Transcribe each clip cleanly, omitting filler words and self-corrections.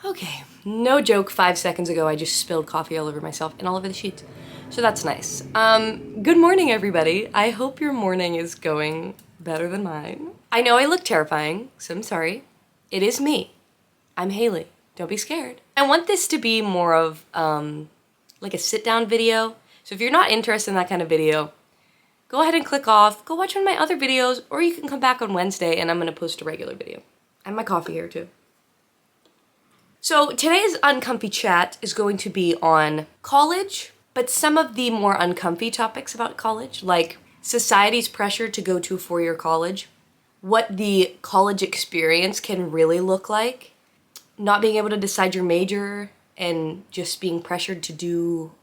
Okay, no joke, 5 seconds ago I just spilled coffee all over myself and all over the sheets. So that's nice. Good morning, everybody. I hope your morning is going better than mine. I know I look terrifying, so I'm sorry. It is me. I'm Haley. Don't be scared. I want this to be more of like a sit-down video. So if you're not interested in that kind of video, go ahead and click off, go watch one of my other videos, or you can come back on Wednesday and I'm gonna post a regular video. I have my coffee here too. So today's uncomfy chat is going to be on college, but some of the more uncomfy topics about college, like society's pressure to go to a four-year college, what the college experience can really look like, not being able to decide your major and just being pressured to do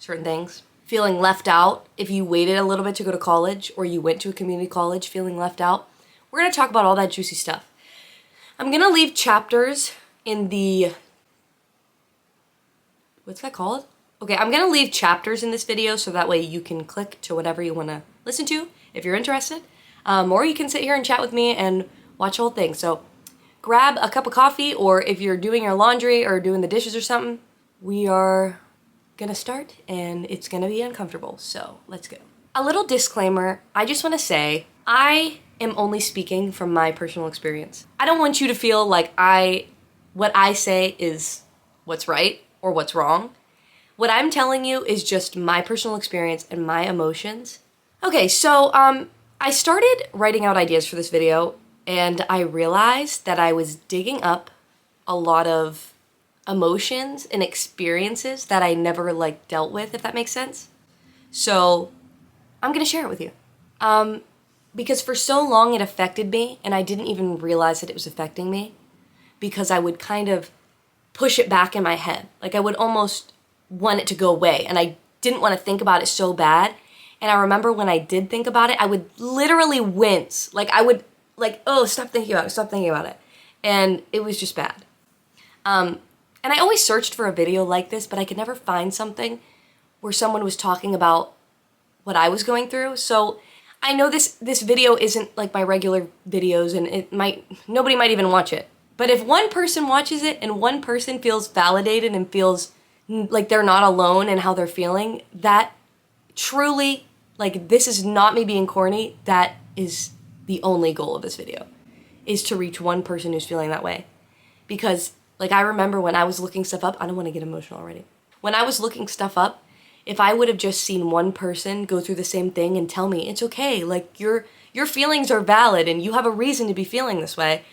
certain things, feeling left out if you waited a little bit to go to college or you went to a community college, feeling left out. We're gonna talk about all that juicy stuff. I'm gonna leave chapters in the, what's that called? Okay, I'm gonna leave chapters in this video so that way you can click to whatever you wanna listen to if you're interested. Or you can sit here and chat with me and watch the whole thing. So grab a cup of coffee, or if you're doing your laundry or doing the dishes or something, we are gonna start and it's gonna be uncomfortable, so let's go. A little disclaimer, I just wanna say, I am only speaking from my personal experience. I don't want you to feel like what I say is what's right or what's wrong. What I'm telling you is just my personal experience and my emotions. Okay, so I started writing out ideas for this video and I realized that I was digging up a lot of emotions and experiences that I never dealt with, if that makes sense. So I'm gonna share it with you. Because for so long it affected me and I didn't even realize that it was affecting me, because I would kind of push it back in my head. Like I would almost want it to go away and I didn't want to think about it so bad. And I remember when I did think about it, I would literally wince. Like I would oh, stop thinking about it, stop thinking about it. And it was just bad. And I always searched for a video like this, but I could never find something where someone was talking about what I was going through. So I know this video isn't like my regular videos and nobody might even watch it. But if one person watches it and one person feels validated and feels like they're not alone in how they're feeling, that truly, this is not me being corny, that is the only goal of this video, is to reach one person who's feeling that way. Because, I remember when I was looking stuff up, I don't want to get emotional already. When I was looking stuff up, if I would have just seen one person go through the same thing and tell me, it's okay, your feelings are valid and you have a reason to be feeling this way,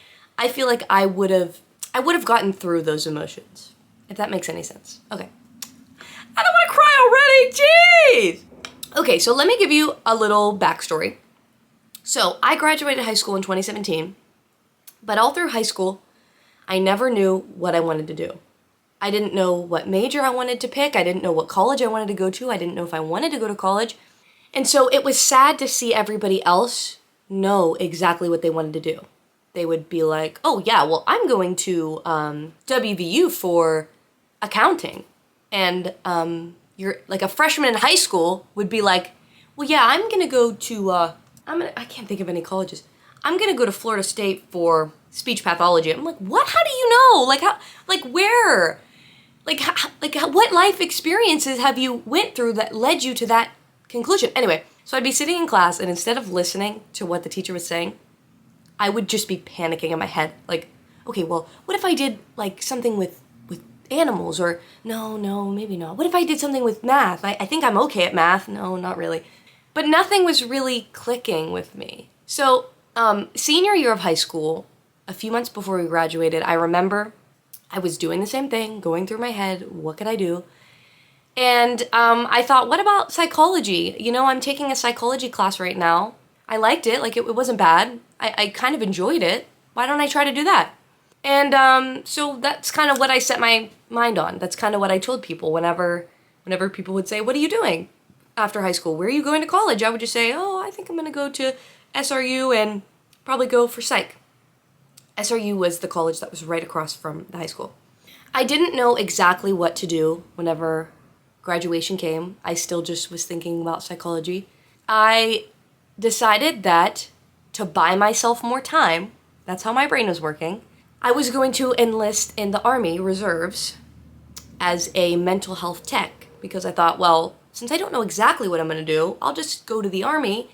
I feel like I would have gotten through those emotions, if that makes any sense. Okay. I don't want to cry already, jeez! Okay, so let me give you a little backstory. So I graduated high school in 2017, but all through high school, I never knew what I wanted to do. I didn't know what major I wanted to pick. I didn't know what college I wanted to go to. I didn't know if I wanted to go to college. And so it was sad to see everybody else know exactly what they wanted to do. They would be like, oh yeah, well, I'm going to WVU for accounting. And you're like a freshman in high school would be like, well, yeah, I'm going to go to, I can't think of any colleges. I'm going to go to Florida State for speech pathology. I'm like, what? How do you know? Where? What life experiences have you went through that led you to that conclusion? Anyway, so I'd be sitting in class and instead of listening to what the teacher was saying, I would just be panicking in my head. Okay, well, what if I did something with animals? Or no, maybe not. What if I did something with math? I think I'm okay at math. No, not really. But nothing was really clicking with me. So senior year of high school, a few months before we graduated, I remember I was doing the same thing, going through my head, what could I do? And I thought, what about psychology? I'm taking a psychology class right now. I liked it, it wasn't bad. I kind of enjoyed it. Why don't I try to do that? And so that's kind of what I set my mind on. That's kind of what I told people whenever people would say, what are you doing after high school? Where are you going to college? I would just say, oh, I think I'm going to go to SRU and probably go for psych. SRU was the college that was right across from the high school. I didn't know exactly what to do whenever graduation came. I still just was thinking about psychology. I decided that to buy myself more time, that's how my brain was working, I was going to enlist in the Army Reserves as a mental health tech because I thought, well, since I don't know exactly what I'm going to do, I'll just go to the Army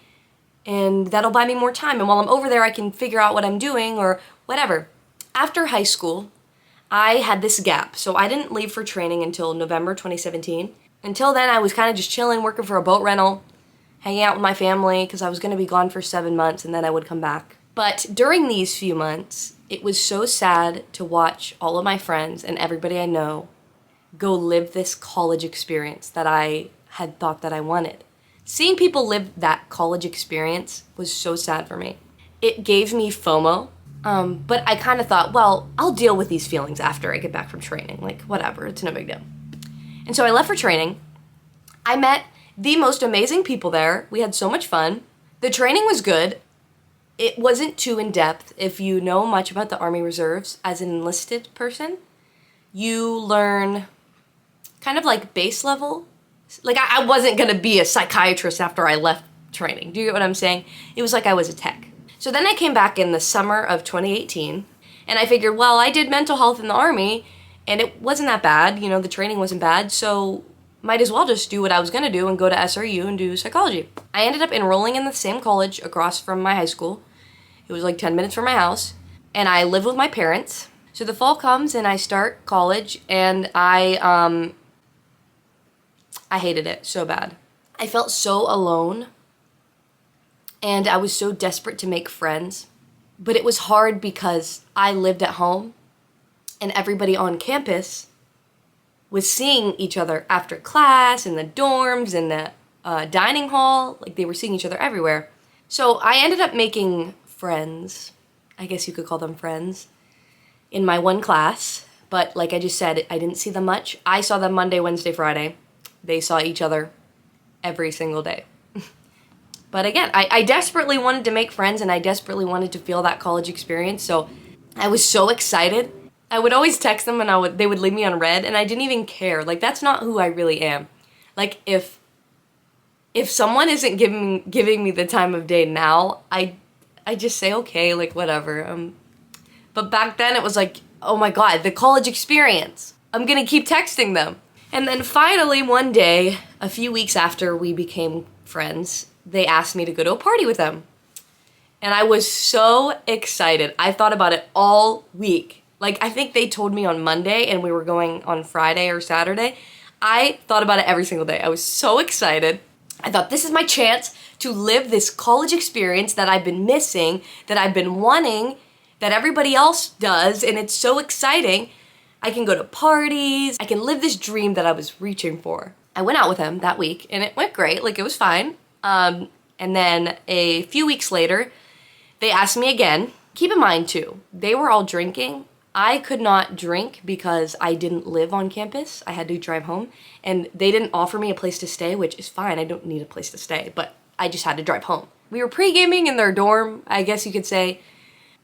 and that'll buy me more time. And while I'm over there, I can figure out what I'm doing or whatever. After high school, I had this gap. So I didn't leave for training until November 2017. Until then, I was kind of just chilling, working for a boat rental, hanging out with my family because I was going to be gone for 7 months and then I would come back. But during these few months, it was so sad to watch all of my friends and everybody I know go live this college experience that I had thought that I wanted. Seeing people live that college experience was so sad for me. It gave me FOMO, but I kind of thought, well, I'll deal with these feelings after I get back from training. Like, whatever, it's no big deal. And so I left for training. I met the most amazing people there. We had so much fun. The training was good. It wasn't too in-depth. If you know much about the Army Reserves as an enlisted person, you learn kind of like base level. Like, I wasn't going to be a psychiatrist after I left training. Do you get what I'm saying? It was like I was a tech. So then I came back in the summer of 2018, and I figured, well, I did mental health in the Army, and it wasn't that bad. You know, the training wasn't bad, so might as well just do what I was going to do and go to SRU and do psychology. I ended up enrolling in the same college across from my high school. It was like 10 minutes from my house, and I live with my parents. So the fall comes, and I start college, and I hated it so bad. I felt so alone, and I was so desperate to make friends. But it was hard because I lived at home, and everybody on campus was seeing each other after class, in the dorms, in the dining hall. Like, they were seeing each other everywhere. So I ended up making friends, I guess you could call them friends, in my one class. But like I just said, I didn't see them much. I saw them Monday, Wednesday, Friday. They saw each other every single day. But again, I desperately wanted to make friends, and I desperately wanted to feel that college experience. So I was so excited. I would always text them, and they would leave me on red, and I didn't even care. Like, that's not who I really am. Like, if someone isn't giving me the time of day now, I just say, okay, like, whatever. But back then it was like, oh my God, the college experience. I'm gonna keep texting them. And then finally one day, a few weeks after we became friends, they asked me to go to a party with them. And I was so excited. I thought about it all week. Like, I think they told me on Monday and we were going on Friday or Saturday. I thought about it every single day. I was so excited. I thought, this is my chance to live this college experience that I've been missing, that I've been wanting, that everybody else does, and it's so exciting. I can go to parties. I can live this dream that I was reaching for. I went out with him that week, and it went great. Like, it was fine. And then a few weeks later, they asked me again. Keep in mind, too, they were all drinking. I could not drink because I didn't live on campus. I had to drive home, and they didn't offer me a place to stay, which is fine. I don't need a place to stay, but I just had to drive home. We were pre-gaming in their dorm, I guess you could say,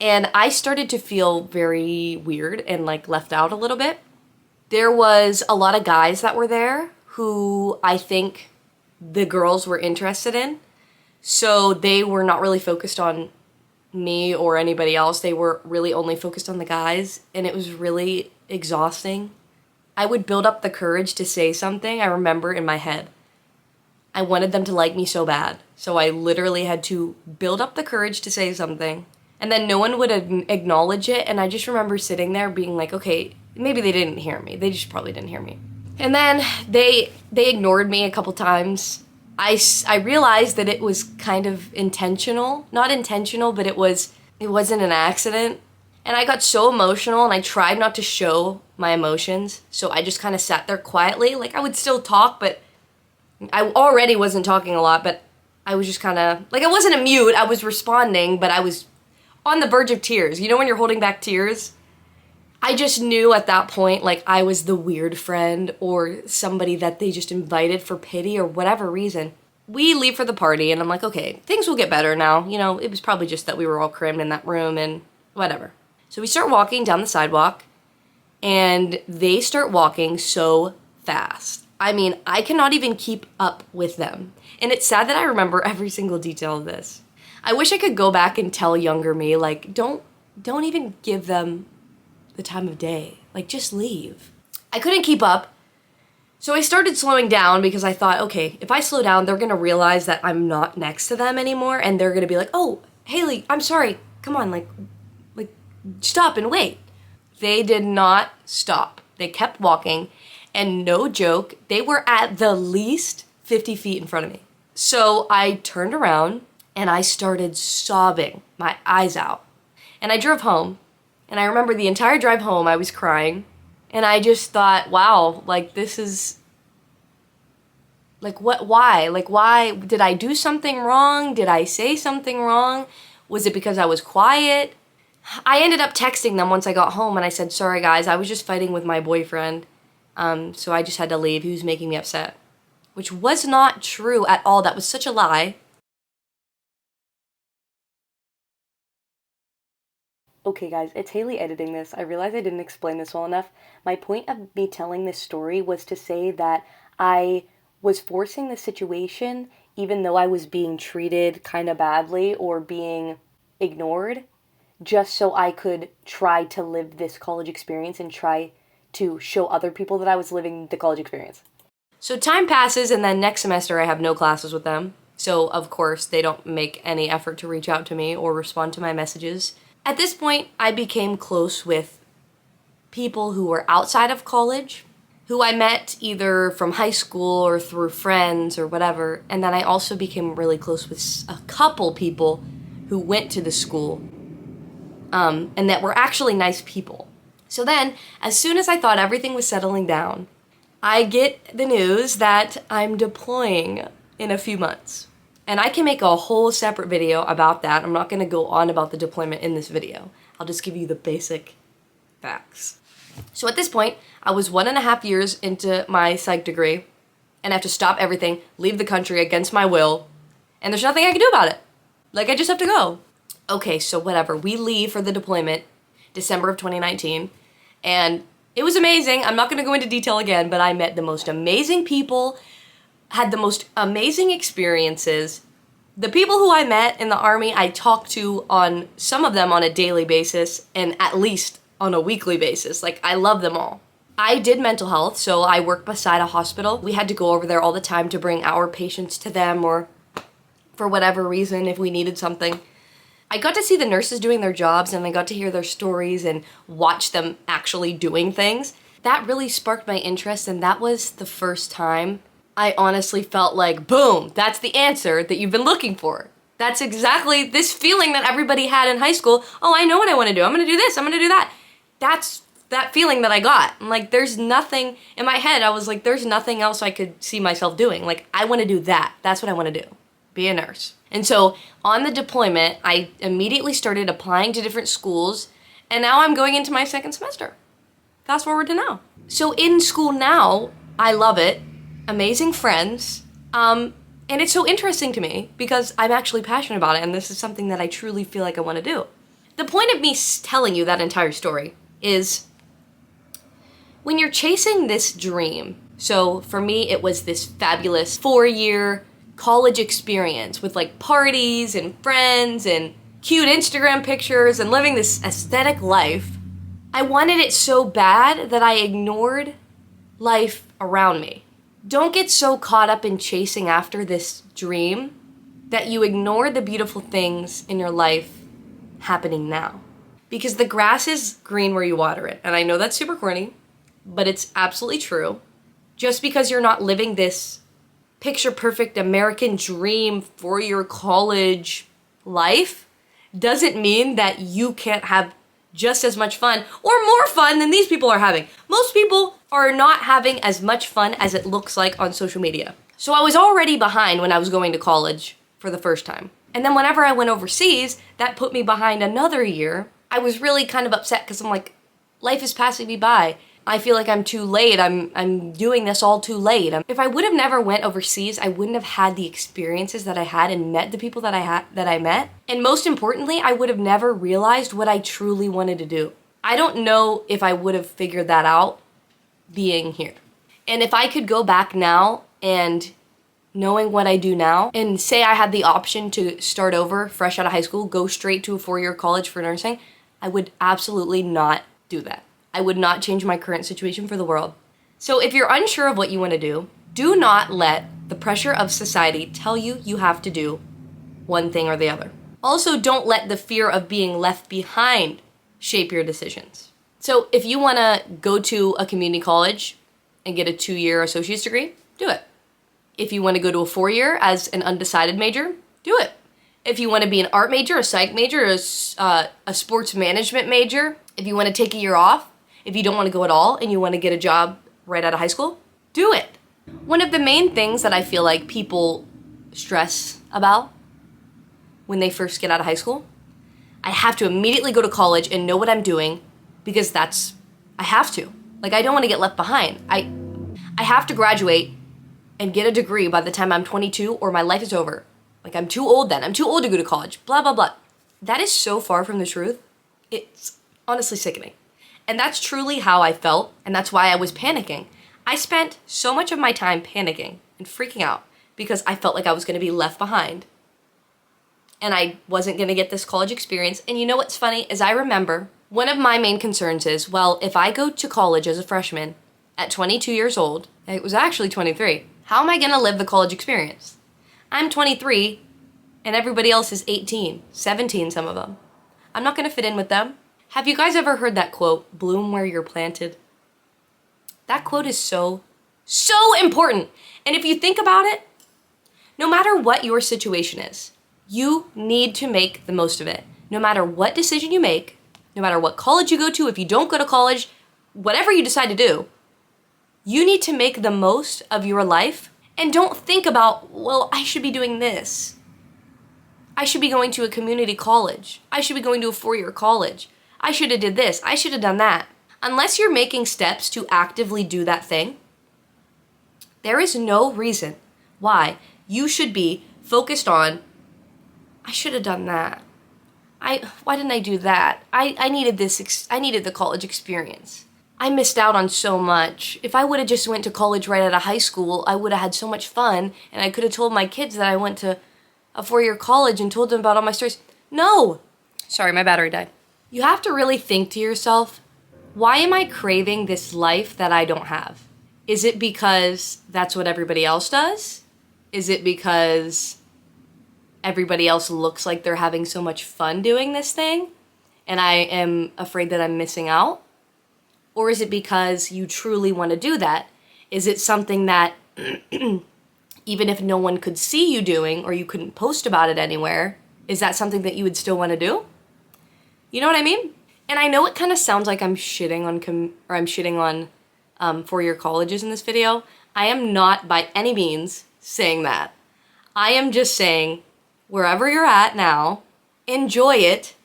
and I started to feel very weird and like left out a little bit. There was a lot of guys that were there who I think the girls were interested in, so they were not really focused on me or anybody else. They were really only focused on the guys, and it was really exhausting. I would build up the courage to say something. I remember in my head, I wanted them to like me so bad, so I literally had to build up the courage to say something, and then no one would acknowledge it, and I just remember sitting there being like, okay, maybe they didn't hear me. They just probably didn't hear me. And then they ignored me a couple times. I realized that it was kind of intentional. Not intentional, but it wasn't an accident. And I got so emotional, and I tried not to show my emotions. So I just kind of sat there quietly. Like, I would still talk, but I already wasn't talking a lot, but I was just kind of, like, I wasn't a mute. I was responding, but I was on the verge of tears. You know when you're holding back tears? I just knew at that point, like, I was the weird friend or somebody that they just invited for pity or whatever reason. We leave for the party, and I'm like, okay, things will get better now. You know, it was probably just that we were all crammed in that room and whatever. So we start walking down the sidewalk, and they start walking so fast. I mean, I cannot even keep up with them. And it's sad that I remember every single detail of this. I wish I could go back and tell younger me, like, don't even give them the time of day. Like, just leave. I couldn't keep up. So I started slowing down because I thought, okay, if I slow down, they're gonna realize that I'm not next to them anymore, and they're gonna be like, oh, Haley, I'm sorry. Come on, like, stop and wait. They did not stop. They kept walking, and no joke, they were at the least 50 feet in front of me. So I turned around and I started sobbing my eyes out. And I drove home, and I remember the entire drive home I was crying, and I just thought, wow, like, this is, like, why? Like, why? Did I do something wrong? Did I say something wrong? Was it because I was quiet? I ended up texting them once I got home, and I said, sorry guys, I was just fighting with my boyfriend, so I just had to leave. He was making me upset. Which was not true at all. That was such a lie. Okay guys, it's Haley editing this. I realize I didn't explain this well enough. My point of me telling this story was to say that I was forcing the situation even though I was being treated kind of badly or being ignored, just so I could try to live this college experience and try to show other people that I was living the college experience. So time passes, and then next semester I have no classes with them. So of course they don't make any effort to reach out to me or respond to my messages. At this point, I became close with people who were outside of college, who I met either from high school or through friends or whatever. And then I also became really close with a couple people who went to the school, and that were actually nice people. So then, as soon as I thought everything was settling down, I get the news that I'm deploying in a few months. And I can make a whole separate video about that. I'm not going to go on about the deployment in this video. I'll just give you the basic facts. So at this point, I was 1.5 years into my psych degree, and I have to stop everything, leave the country against my will, and there's nothing I can do about it. Like, I just have to go. Okay, so whatever. We leave for the deployment, December of 2019, and it was amazing. I'm not going to go into detail again, but I met the most amazing people, had the most amazing experiences. The people who I met in the Army, I talked to on some of them on a daily basis and at least on a weekly basis. Like, I love them all. I did mental health, so I worked beside a hospital. We had to go over there all the time to bring our patients to them, or for whatever reason, if we needed something. I got to see the nurses doing their jobs, and I got to hear their stories and watch them actually doing things. That really sparked my interest, and that was the first time I honestly felt like, boom, that's the answer that you've been looking for. That's exactly this feeling that everybody had in high school. Oh, I know what I want to do. I'm going to do this. I'm going to do that. That's that feeling that I got. I'm like, there's nothing in my head. I was like, there's nothing else I could see myself doing. Like, I want to do that. That's what I want to do. Be a nurse. And so on the deployment, I immediately started applying to different schools, and now I'm going into my second semester. Fast forward to now. So in school now, I love it. Amazing friends, and it's so interesting to me because I'm actually passionate about it, and this is something that I truly feel like I want to do. The point of me telling you that entire story is when you're chasing this dream. So for me, it was this fabulous 4-year college experience with like parties and friends and cute Instagram pictures and living this aesthetic life. I wanted it so bad that I ignored life around me. Don't get so caught up in chasing after this dream that you ignore the beautiful things in your life happening now. Because the grass is green where you water it. And I know that's super corny, but it's absolutely true. Just because you're not living this picture-perfect American dream for your college life doesn't mean that you can't have just as much fun or more fun than these people are having. Most people are not having as much fun as it looks like on social media. So I was already behind when I was going to college for the first time. And then whenever I went overseas, that put me behind another year. I was really kind of upset because I'm like, life is passing me by. I feel like I'm too late. I'm doing this all too late. If I would have never went overseas, I wouldn't have had the experiences that I had and met the people that I met. And most importantly, I would have never realized what I truly wanted to do. I don't know if I would have figured that out being here. And if I could go back now and knowing what I do now and say I had the option to start over fresh out of high school, go straight to a 4-year college for nursing, I would absolutely not do that. I would not change my current situation for the world. So if you're unsure of what you want to do not let the pressure of society tell you you have to do one thing or the other. Also, don't let the fear of being left behind shape your decisions. So if you want to go to a community college and get a 2-year associate's degree, do it. If you want to go to a 4-year as an undecided major, do it. If you want to be an art major, a psych major, a sports management major, if you want to take a year off, if you don't want to go at all and you want to get a job right out of high school, do it. One of the main things that I feel like people stress about when they first get out of high school, I have to immediately go to college and know what I'm doing because I have to. Like, I don't want to get left behind. I have to graduate and get a degree by the time I'm 22 or my life is over. Like, I'm too old then. I'm too old to go to college, blah, blah, blah. That is so far from the truth. It's honestly sickening. And that's truly how I felt, and that's why I was panicking. I spent so much of my time panicking and freaking out because I felt like I was going to be left behind. And I wasn't going to get this college experience. And you know what's funny is I remember one of my main concerns is, well, if I go to college as a freshman at 22 years old, it was actually 23, how am I going to live the college experience? I'm 23 and everybody else is 18, 17, some of them. I'm not going to fit in with them. Have you guys ever heard that quote, bloom where you're planted? That quote is so important. And if you think about it, no matter what your situation is, you need to make the most of it. No matter what decision you make, no matter what college you go to, if you don't go to college, whatever you decide to do, you need to make the most of your life and don't think about, well, I should be doing this. I should be going to a community college. I should be going to a 4-year college. I should have did this. I should have done that. Unless you're making steps to actively do that thing, there is no reason why you should be focused on, I should have done that. Why didn't I do that? I needed this, I needed the college experience. I missed out on so much. If I would have just went to college right out of high school, I would have had so much fun and I could have told my kids that I went to a 4-year college and told them about all my stories. No! Sorry, my battery died. You have to really think to yourself, why am I craving this life that I don't have? Is it because that's what everybody else does? Is it because everybody else looks like they're having so much fun doing this thing and I am afraid that I'm missing out? Or is it because you truly want to do that? Is it something that even if no one could see you doing or you couldn't post about it anywhere, is that something that you would still want to do? You know what I mean? And I know it kind of sounds like I'm shitting on 4-year colleges in this video. I am not by any means saying that. I am just saying, wherever you're at now, enjoy it.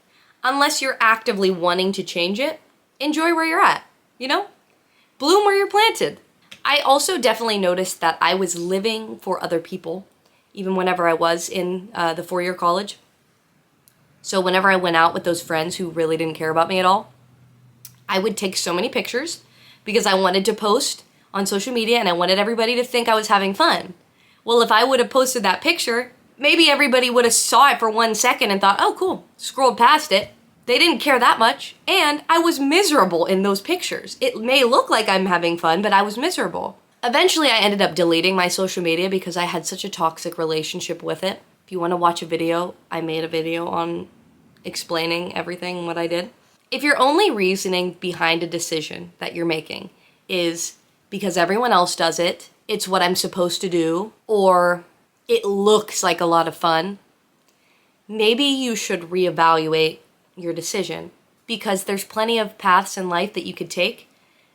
Unless you're actively wanting to change it, enjoy where you're at, you know? Bloom where you're planted. I also definitely noticed that I was living for other people, even whenever I was in the 4-year college. So whenever I went out with those friends who really didn't care about me at all, I would take so many pictures because I wanted to post on social media and I wanted everybody to think I was having fun. Well, if I would have posted that picture, maybe everybody would have saw it for 1 second and thought, oh, cool, scrolled past it. They didn't care that much, and I was miserable in those pictures. It may look like I'm having fun, but I was miserable. Eventually, I ended up deleting my social media because I had such a toxic relationship with it. If you want to watch a video, I made a video on explaining everything, what I did. If your only reasoning behind a decision that you're making is because everyone else does it, it's what I'm supposed to do, or it looks like a lot of fun, maybe you should reevaluate your decision, because there's plenty of paths in life that you could take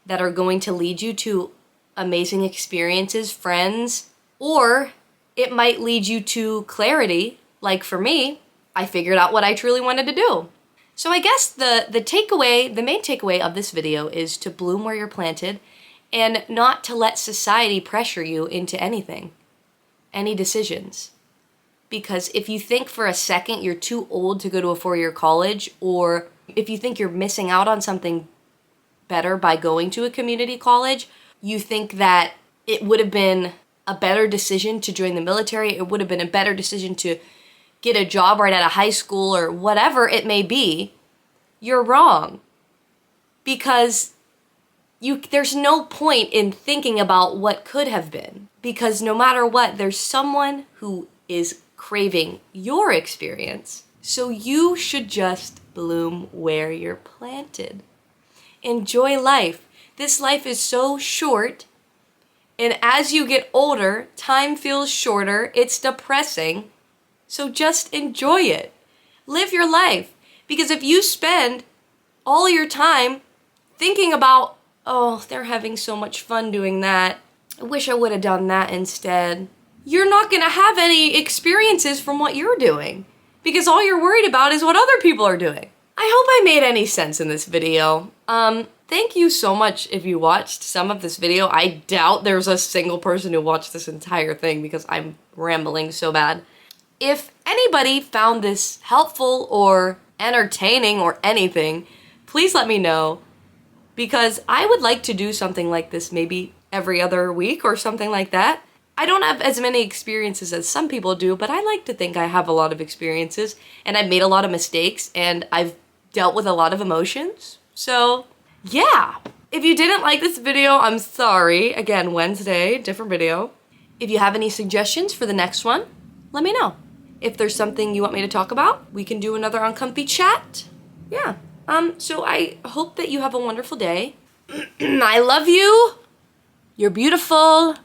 that are going to lead you to amazing experiences, friends, or it might lead you to clarity. Like for me, I figured out what I truly wanted to do. So I guess the main takeaway of this video is to bloom where you're planted and not to let society pressure you into anything, any decisions. Because if you think for a second you're too old to go to a 4-year college, or if you think you're missing out on something better by going to a community college, you think that it would have been a better decision to join the military, it would have been a better decision to get a job right out of high school or whatever it may be, you're wrong. Because there's no point in thinking about what could have been, because no matter what, there's someone who is craving your experience. So you should just bloom where you're planted. Enjoy life. This life is so short, and as you get older, time feels shorter. It's depressing. So just enjoy it. Live your life. Because if you spend all your time thinking about, oh, they're having so much fun doing that, I wish I would have done that instead, you're not going to have any experiences from what you're doing. Because all you're worried about is what other people are doing. I hope I made any sense in this video. Thank you so much if you watched some of this video. I doubt there's a single person who watched this entire thing because I'm rambling so bad. If anybody found this helpful or entertaining or anything, please let me know, because I would like to do something like this maybe every other week or something like that. I don't have as many experiences as some people do, but I like to think I have a lot of experiences, and I've made a lot of mistakes, and I've dealt with a lot of emotions. So yeah, if you didn't like this video, I'm sorry. Again, Wednesday, different video. If you have any suggestions for the next one, let me know. If there's something you want me to talk about, we can do another uncomfy chat. Yeah. So I hope that you have a wonderful day. I love you. You're beautiful.